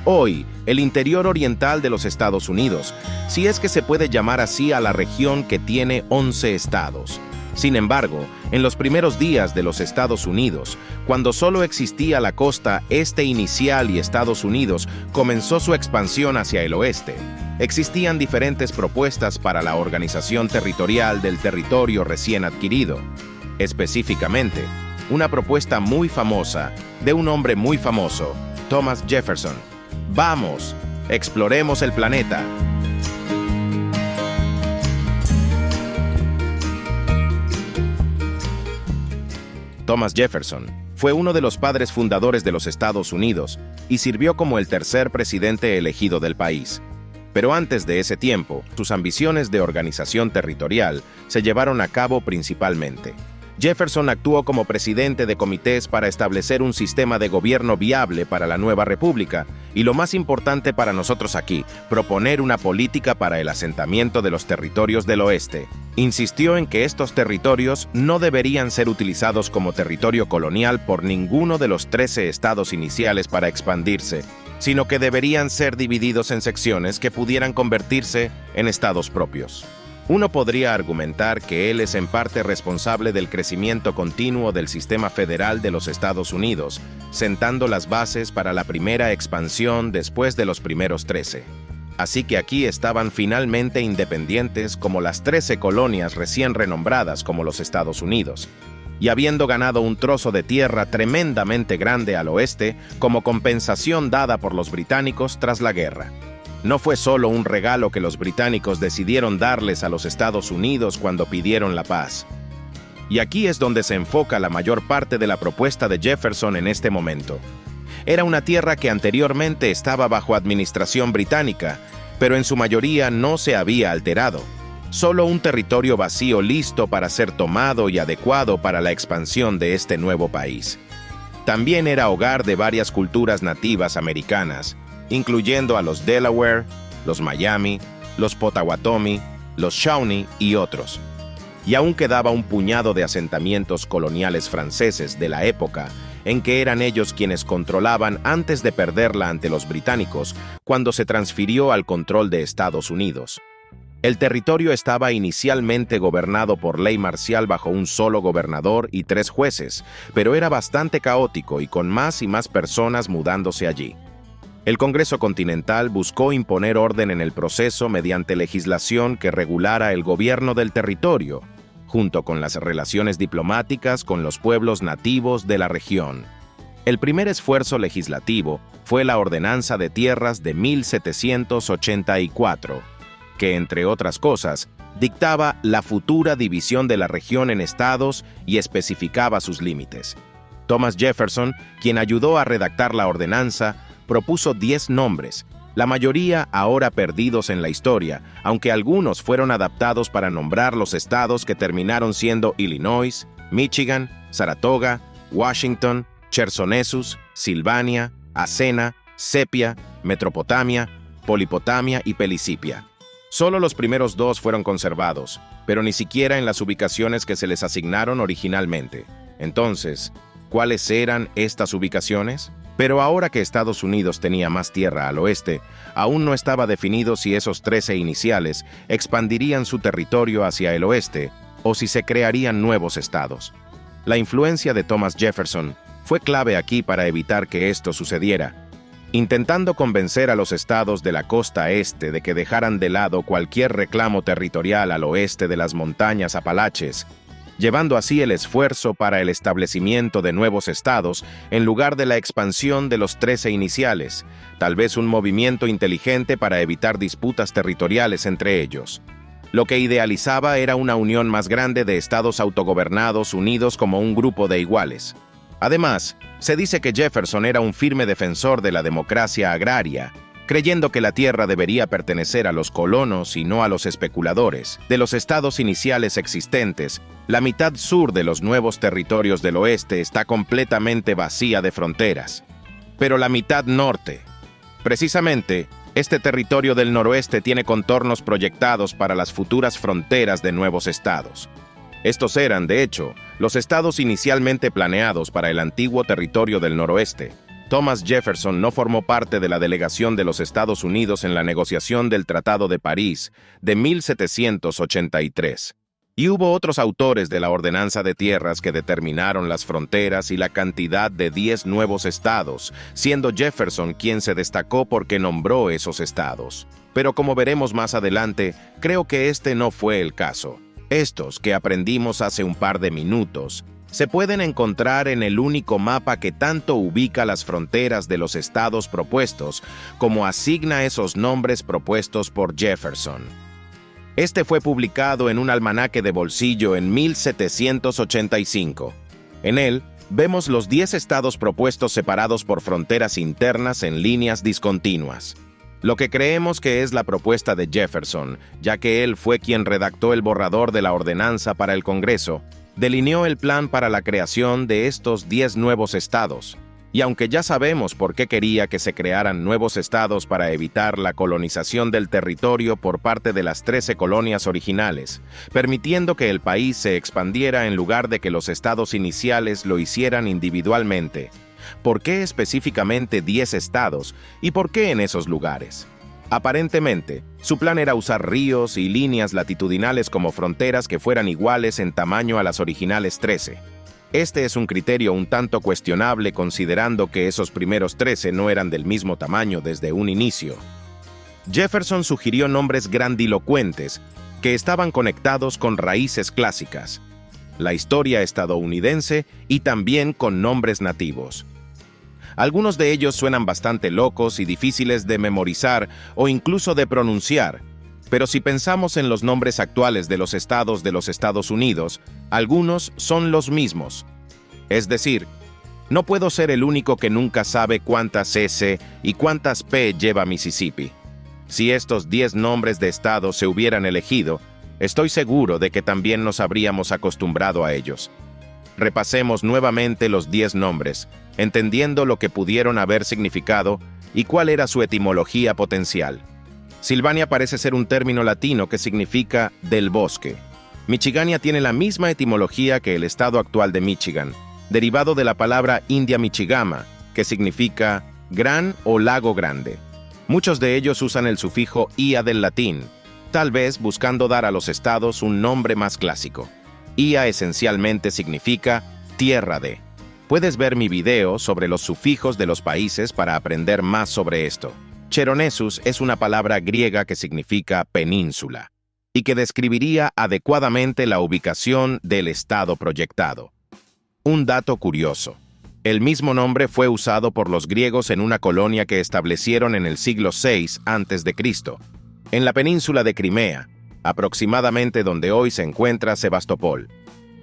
Hoy, el interior oriental de los Estados Unidos, si es que se puede llamar así a la región que tiene 11 estados. Sin embargo, en los primeros días de los Estados Unidos, cuando solo existía la costa este inicial y Estados Unidos comenzó su expansión hacia el oeste, existían diferentes propuestas para la organización territorial del territorio recién adquirido. Específicamente, una propuesta muy famosa de un hombre muy famoso, Thomas Jefferson. ¡Vamos! ¡Exploremos el planeta! Thomas Jefferson fue uno de los padres fundadores de los Estados Unidos y sirvió como el tercer presidente elegido del país. Pero antes de ese tiempo, sus ambiciones de organización territorial se llevaron a cabo principalmente. Jefferson actuó como presidente de comités para establecer un sistema de gobierno viable para la nueva república y, lo más importante para nosotros aquí, proponer una política para el asentamiento de los territorios del oeste. Insistió en que estos territorios no deberían ser utilizados como territorio colonial por ninguno de los 13 estados iniciales para expandirse, sino que deberían ser divididos en secciones que pudieran convertirse en estados propios. Uno podría argumentar que él es en parte responsable del crecimiento continuo del sistema federal de los Estados Unidos, sentando las bases para la primera expansión después de los primeros 13. Así que aquí estaban finalmente independientes como las 13 colonias recién renombradas como los Estados Unidos, y habiendo ganado un trozo de tierra tremendamente grande al oeste como compensación dada por los británicos tras la guerra. No fue solo un regalo que los británicos decidieron darles a los Estados Unidos cuando pidieron la paz. Y aquí es donde se enfoca la mayor parte de la propuesta de Jefferson en este momento. Era una tierra que anteriormente estaba bajo administración británica, pero en su mayoría no se había alterado. Solo un territorio vacío listo para ser tomado y adecuado para la expansión de este nuevo país. También era hogar de varias culturas nativas americanas, incluyendo a los Delaware, los Miami, los Potawatomi, los Shawnee y otros. Y aún quedaba un puñado de asentamientos coloniales franceses de la época en que eran ellos quienes controlaban antes de perderla ante los británicos cuando se transfirió al control de Estados Unidos. El territorio estaba inicialmente gobernado por ley marcial bajo un solo gobernador y 3 jueces, pero era bastante caótico y con más y más personas mudándose allí. El Congreso Continental buscó imponer orden en el proceso mediante legislación que regulara el gobierno del territorio, junto con las relaciones diplomáticas con los pueblos nativos de la región. El primer esfuerzo legislativo fue la Ordenanza de Tierras de 1784, que, entre otras cosas, dictaba la futura división de la región en estados y especificaba sus límites. Thomas Jefferson, quien ayudó a redactar la ordenanza, propuso 10 nombres, la mayoría ahora perdidos en la historia, aunque algunos fueron adaptados para nombrar los estados que terminaron siendo Illinois, Michigan, Saratoga, Washington, Chersonesus, Silvania, Asena, Sepia, Metropotamia, Polipotamia y Pelisipia. Solo los primeros 2 fueron conservados, pero ni siquiera en las ubicaciones que se les asignaron originalmente. Entonces, ¿cuáles eran estas ubicaciones? Pero ahora que Estados Unidos tenía más tierra al oeste, aún no estaba definido si esos 13 iniciales expandirían su territorio hacia el oeste o si se crearían nuevos estados. La influencia de Thomas Jefferson fue clave aquí para evitar que esto sucediera, intentando convencer a los estados de la costa este de que dejaran de lado cualquier reclamo territorial al oeste de las montañas Apalaches, llevando así el esfuerzo para el establecimiento de nuevos estados en lugar de la expansión de los 13 iniciales, tal vez un movimiento inteligente para evitar disputas territoriales entre ellos. Lo que idealizaba era una unión más grande de estados autogobernados unidos como un grupo de iguales. Además, se dice que Jefferson era un firme defensor de la democracia agraria, creyendo que la tierra debería pertenecer a los colonos y no a los especuladores. De los estados iniciales existentes, la mitad sur de los nuevos territorios del oeste está completamente vacía de fronteras. Pero la mitad norte, precisamente, este territorio del noroeste tiene contornos proyectados para las futuras fronteras de nuevos estados. Estos eran, de hecho, los estados inicialmente planeados para el antiguo territorio del noroeste. Thomas Jefferson no formó parte de la delegación de los Estados Unidos en la negociación del Tratado de París de 1783. Y hubo otros autores de la ordenanza de tierras que determinaron las fronteras y la cantidad de 10 nuevos estados, siendo Jefferson quien se destacó porque nombró esos estados. Pero como veremos más adelante, creo que este no fue el caso. Estos que aprendimos hace un par de minutos se pueden encontrar en el único mapa que tanto ubica las fronteras de los estados propuestos como asigna esos nombres propuestos por Jefferson. Este fue publicado en un almanaque de bolsillo en 1785. En él, vemos los 10 estados propuestos separados por fronteras internas en líneas discontinuas. Lo que creemos que es la propuesta de Jefferson, ya que él fue quien redactó el borrador de la ordenanza para el Congreso, delineó el plan para la creación de estos 10 nuevos estados. Y aunque ya sabemos por qué quería que se crearan nuevos estados para evitar la colonización del territorio por parte de las 13 colonias originales, permitiendo que el país se expandiera en lugar de que los estados iniciales lo hicieran individualmente, ¿por qué específicamente 10 estados y por qué en esos lugares? Aparentemente, su plan era usar ríos y líneas latitudinales como fronteras que fueran iguales en tamaño a las originales 13. Este es un criterio un tanto cuestionable considerando que esos primeros 13 no eran del mismo tamaño desde un inicio. Jefferson sugirió nombres grandilocuentes que estaban conectados con raíces clásicas, la historia estadounidense y también con nombres nativos. Algunos de ellos suenan bastante locos y difíciles de memorizar o incluso de pronunciar, pero si pensamos en los nombres actuales de los Estados Unidos, algunos son los mismos. Es decir, no puedo ser el único que nunca sabe cuántas S y cuántas P lleva Mississippi. Si estos 10 nombres de estados se hubieran elegido, estoy seguro de que también nos habríamos acostumbrado a ellos. Repasemos nuevamente los 10 nombres, entendiendo lo que pudieron haber significado y cuál era su etimología potencial. Silvania parece ser un término latino que significa del bosque. Michigania tiene la misma etimología que el estado actual de Michigan, derivado de la palabra india michigama, que significa gran o lago grande. Muchos de ellos usan el sufijo ia del latín, tal vez buscando dar a los estados un nombre más clásico. Ia esencialmente significa tierra de. Puedes ver mi video sobre los sufijos de los países para aprender más sobre esto. Cheronesus es una palabra griega que significa península y que describiría adecuadamente la ubicación del estado proyectado. Un dato curioso. El mismo nombre fue usado por los griegos en una colonia que establecieron en el siglo VI a.C., en la península de Crimea, aproximadamente donde hoy se encuentra Sebastopol.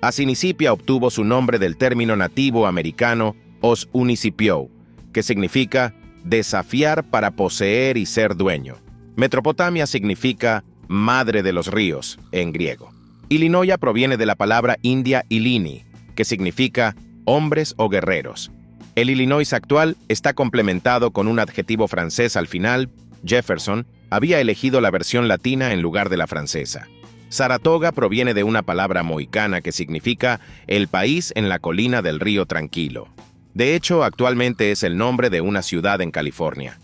Asinicipia obtuvo su nombre del término nativo americano os unicipiou, que significa desafiar para poseer y ser dueño. Metropotamia significa madre de los ríos en griego. Illinois proviene de la palabra india Illini, que significa hombres o guerreros. El Illinois actual está complementado con un adjetivo francés al final. Jefferson había elegido la versión latina en lugar de la francesa. Saratoga proviene de una palabra mohicana que significa el país en la colina del río tranquilo. De hecho, actualmente es el nombre de una ciudad en California.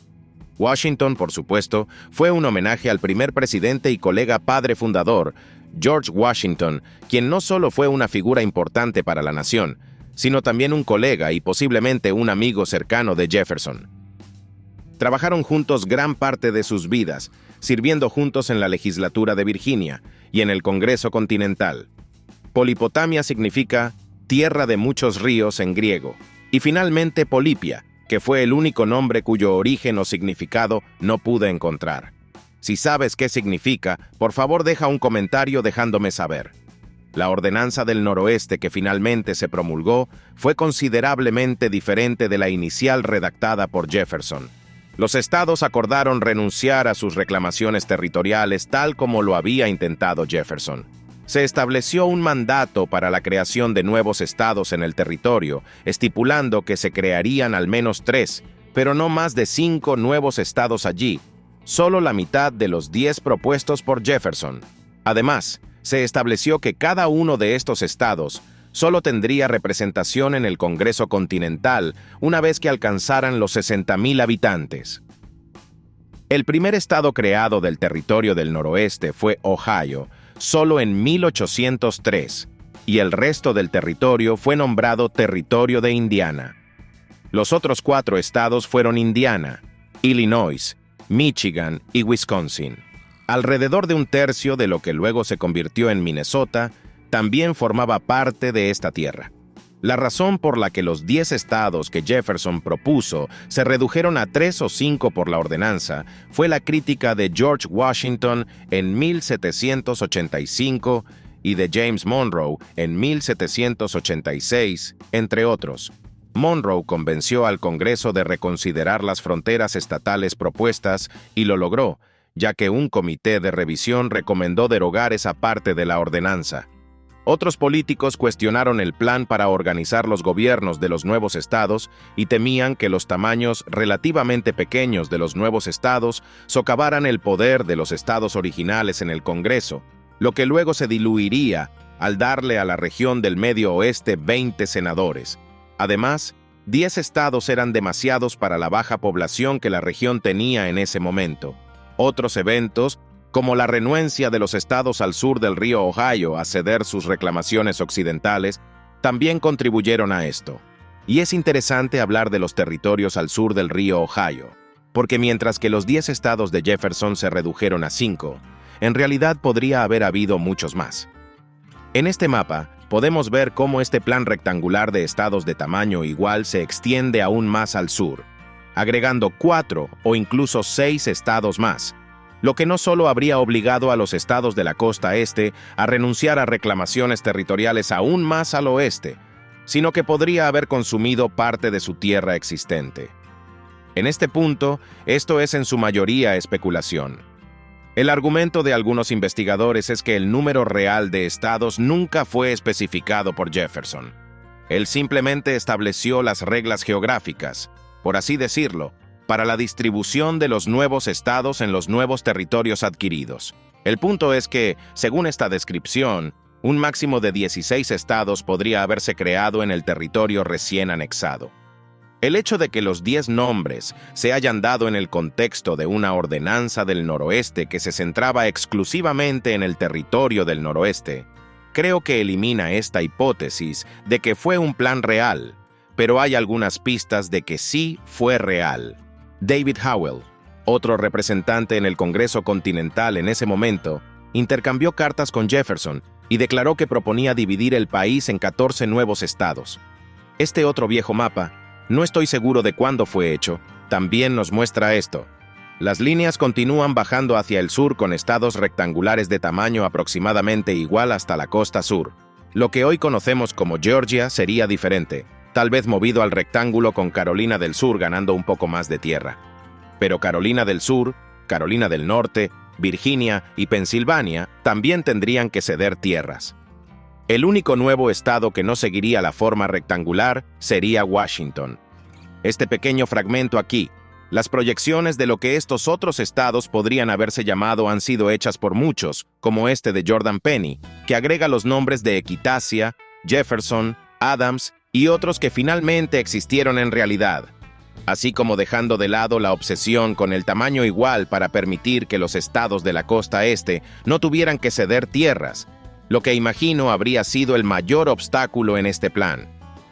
Washington, por supuesto, fue un homenaje al primer presidente y colega padre fundador, George Washington, quien no solo fue una figura importante para la nación, sino también un colega y posiblemente un amigo cercano de Jefferson. Trabajaron juntos gran parte de sus vidas, sirviendo juntos en la legislatura de Virginia y en el Congreso Continental. Polipotamia significa tierra de muchos ríos en griego. Y finalmente Polipia, que fue el único nombre cuyo origen o significado no pude encontrar. Si sabes qué significa, por favor deja un comentario dejándome saber. La ordenanza del noroeste que finalmente se promulgó fue considerablemente diferente de la inicial redactada por Jefferson. Los estados acordaron renunciar a sus reclamaciones territoriales tal como lo había intentado Jefferson. Se estableció un mandato para la creación de nuevos estados en el territorio, estipulando que se crearían al menos 3, pero no más de 5 nuevos estados allí, solo la mitad de los 10 propuestos por Jefferson. Además, se estableció que cada uno de estos estados solo tendría representación en el Congreso Continental una vez que alcanzaran los 60,000 habitantes. El primer estado creado del territorio del noroeste fue Ohio, solo en 1803, y el resto del territorio fue nombrado Territorio de Indiana. Los otros 4 estados fueron Indiana, Illinois, Michigan y Wisconsin. Alrededor de un tercio de lo que luego se convirtió en Minnesota también formaba parte de esta tierra. La razón por la que los 10 estados que Jefferson propuso se redujeron a 3 o 5 por la ordenanza fue la crítica de George Washington en 1785 y de James Monroe en 1786, entre otros. Monroe convenció al Congreso de reconsiderar las fronteras estatales propuestas y lo logró, ya que un comité de revisión recomendó derogar esa parte de la ordenanza. Otros políticos cuestionaron el plan para organizar los gobiernos de los nuevos estados y temían que los tamaños relativamente pequeños de los nuevos estados socavaran el poder de los estados originales en el Congreso, lo que luego se diluiría al darle a la región del Medio Oeste 20 senadores. Además, 10 estados eran demasiados para la baja población que la región tenía en ese momento. Otros eventos, como la renuencia de los estados al sur del río Ohio a ceder sus reclamaciones occidentales, también contribuyeron a esto. Y es interesante hablar de los territorios al sur del río Ohio, porque mientras que los 10 estados de Jefferson se redujeron a 5, en realidad podría haber habido muchos más. En este mapa, podemos ver cómo este plan rectangular de estados de tamaño igual se extiende aún más al sur, agregando 4 o incluso 6 estados más, lo que no solo habría obligado a los estados de la costa este a renunciar a reclamaciones territoriales aún más al oeste, sino que podría haber consumido parte de su tierra existente. En este punto, esto es en su mayoría especulación. El argumento de algunos investigadores es que el número real de estados nunca fue especificado por Jefferson. Él simplemente estableció las reglas geográficas, por así decirlo, para la distribución de los nuevos estados en los nuevos territorios adquiridos. El punto es que, según esta descripción, un máximo de 16 estados podría haberse creado en el territorio recién anexado. El hecho de que los 10 nombres se hayan dado en el contexto de una ordenanza del noroeste que se centraba exclusivamente en el territorio del noroeste, creo que elimina esta hipótesis de que fue un plan real, pero hay algunas pistas de que sí fue real. David Howell, otro representante en el Congreso Continental en ese momento, intercambió cartas con Jefferson y declaró que proponía dividir el país en 14 nuevos estados. Este otro viejo mapa, no estoy seguro de cuándo fue hecho, también nos muestra esto. Las líneas continúan bajando hacia el sur con estados rectangulares de tamaño aproximadamente igual hasta la costa sur. Lo que hoy conocemos como Georgia sería diferente, tal vez movido al rectángulo con Carolina del Sur ganando un poco más de tierra. Pero Carolina del Sur, Carolina del Norte, Virginia y Pensilvania también tendrían que ceder tierras. El único nuevo estado que no seguiría la forma rectangular sería Washington. Este pequeño fragmento aquí, las proyecciones de lo que estos otros estados podrían haberse llamado han sido hechas por muchos, como este de Jordan Penny, que agrega los nombres de Equitasia, Jefferson, Adams y otros que finalmente existieron en realidad, así como dejando de lado la obsesión con el tamaño igual para permitir que los estados de la costa este no tuvieran que ceder tierras, lo que imagino habría sido el mayor obstáculo en este plan.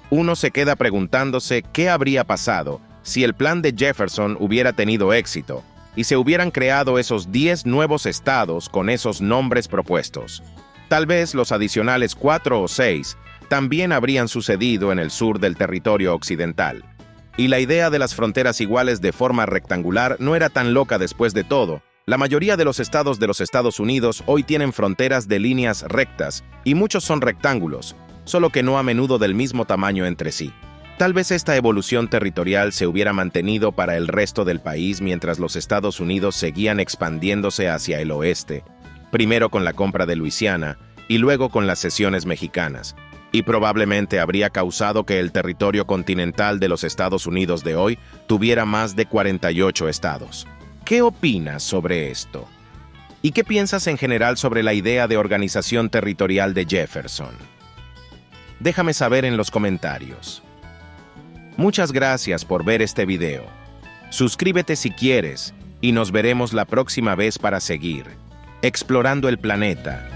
Uno se queda preguntándose qué habría pasado si el plan de Jefferson hubiera tenido éxito y se hubieran creado esos 10 nuevos estados con esos nombres propuestos. Tal vez los adicionales 4 o 6 también habrían sucedido en el sur del territorio occidental. Y la idea de las fronteras iguales de forma rectangular no era tan loca después de todo. La mayoría de los estados de los Estados Unidos hoy tienen fronteras de líneas rectas y muchos son rectángulos, solo que no a menudo del mismo tamaño entre sí. Tal vez esta evolución territorial se hubiera mantenido para el resto del país mientras los Estados Unidos seguían expandiéndose hacia el oeste, primero con la compra de Luisiana y luego con las cesiones mexicanas, y probablemente habría causado que el territorio continental de los Estados Unidos de hoy tuviera más de 48 estados. ¿Qué opinas sobre esto? ¿Y qué piensas en general sobre la idea de organización territorial de Jefferson? Déjame saber en los comentarios. Muchas gracias por ver este video. Suscríbete si quieres y nos veremos la próxima vez para seguir explorando el planeta.